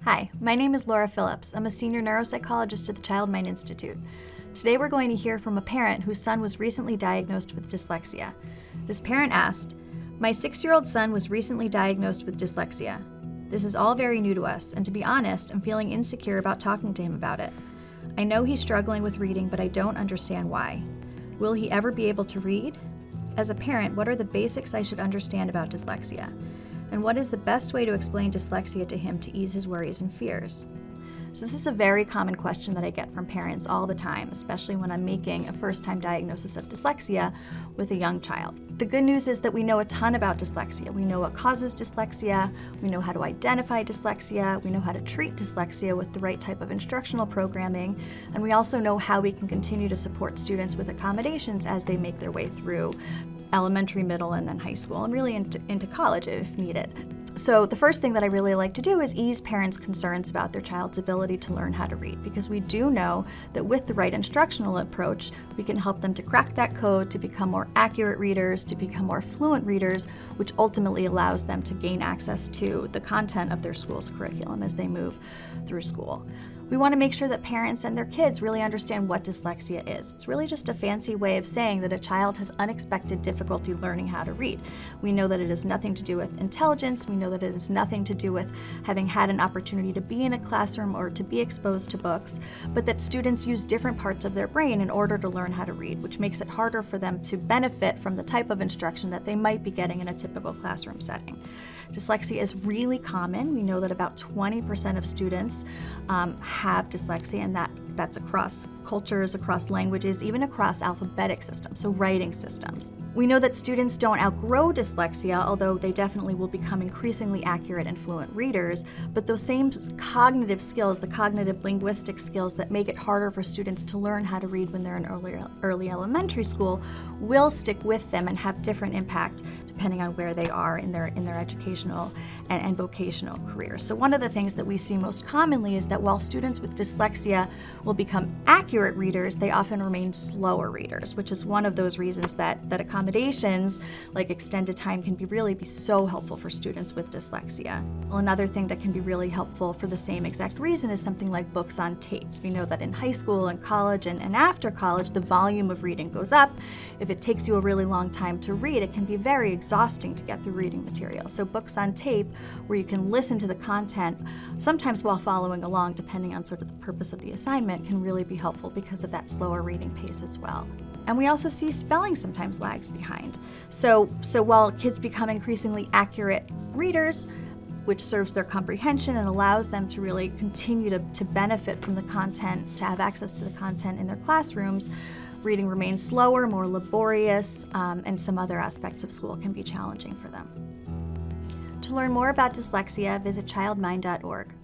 Hi, my name is Laura Phillips. I'm a senior neuropsychologist at the Child Mind Institute. Today we're going to hear from a parent whose son was recently diagnosed with dyslexia. This parent asked, "My 6-year-old son was recently diagnosed with dyslexia. This is all very new to us, and to be honest, I'm feeling insecure about talking to him about it. I know he's struggling with reading, but I don't understand why. Will he ever be able to read? As a parent, what are the basics I should understand about dyslexia? And what is the best way to explain dyslexia to him to ease his worries and fears?" So this is a very common question that I get from parents all the time, especially when I'm making a first-time diagnosis of dyslexia with a young child. The good news is that we know a ton about dyslexia. We know what causes dyslexia, we know how to identify dyslexia, we know how to treat dyslexia with the right type of instructional programming, and we also know how we can continue to support students with accommodations as they make their way through elementary, middle, and then high school, and really into college if needed. So the first thing that I really like to do is ease parents' concerns about their child's ability to learn how to read, because we do know that with the right instructional approach, we can help them to crack that code, to become more accurate readers, to become more fluent readers, which ultimately allows them to gain access to the content of their school's curriculum as they move through school. We want to make sure that parents and their kids really understand what dyslexia is. It's really just a fancy way of saying that a child has unexpected difficulty learning how to read. We know that it has nothing to do with intelligence. We know that it has nothing to do with having had an opportunity to be in a classroom or to be exposed to books, but that students use different parts of their brain in order to learn how to read, which makes it harder for them to benefit from the type of instruction that they might be getting in a typical classroom setting. Dyslexia is really common. We know that about 20% of students have dyslexia, and that's across cultures, across languages, even across alphabetic systems, so writing systems. We know that students don't outgrow dyslexia, although they definitely will become increasingly accurate and fluent readers, but those same cognitive skills, the cognitive linguistic skills that make it harder for students to learn how to read when they're in early elementary school, will stick with them and have different impact depending on where they are in their educational and vocational careers. So one of the things that we see most commonly is that while students with dyslexia will become accurate readers, they often remain slower readers, which is one of those reasons that accommodations like extended time can be so helpful for students with dyslexia. Well, another thing that can be really helpful for the same exact reason is something like books on tape. We know that in high school and college and after college, the volume of reading goes up. If it takes you a really long time to read, it can be very exhausting to get through reading material. So books on tape, where you can listen to the content, sometimes while following along, depending on sort of the purpose of the assignment, can really be helpful because of that slower reading pace as well. And we also see spelling sometimes lags behind. So while kids become increasingly accurate readers, which serves their comprehension and allows them to really continue to benefit from the content, to have access to the content in their classrooms, reading remains slower, more laborious, and some other aspects of school can be challenging for them. To learn more about dyslexia, visit childmind.org.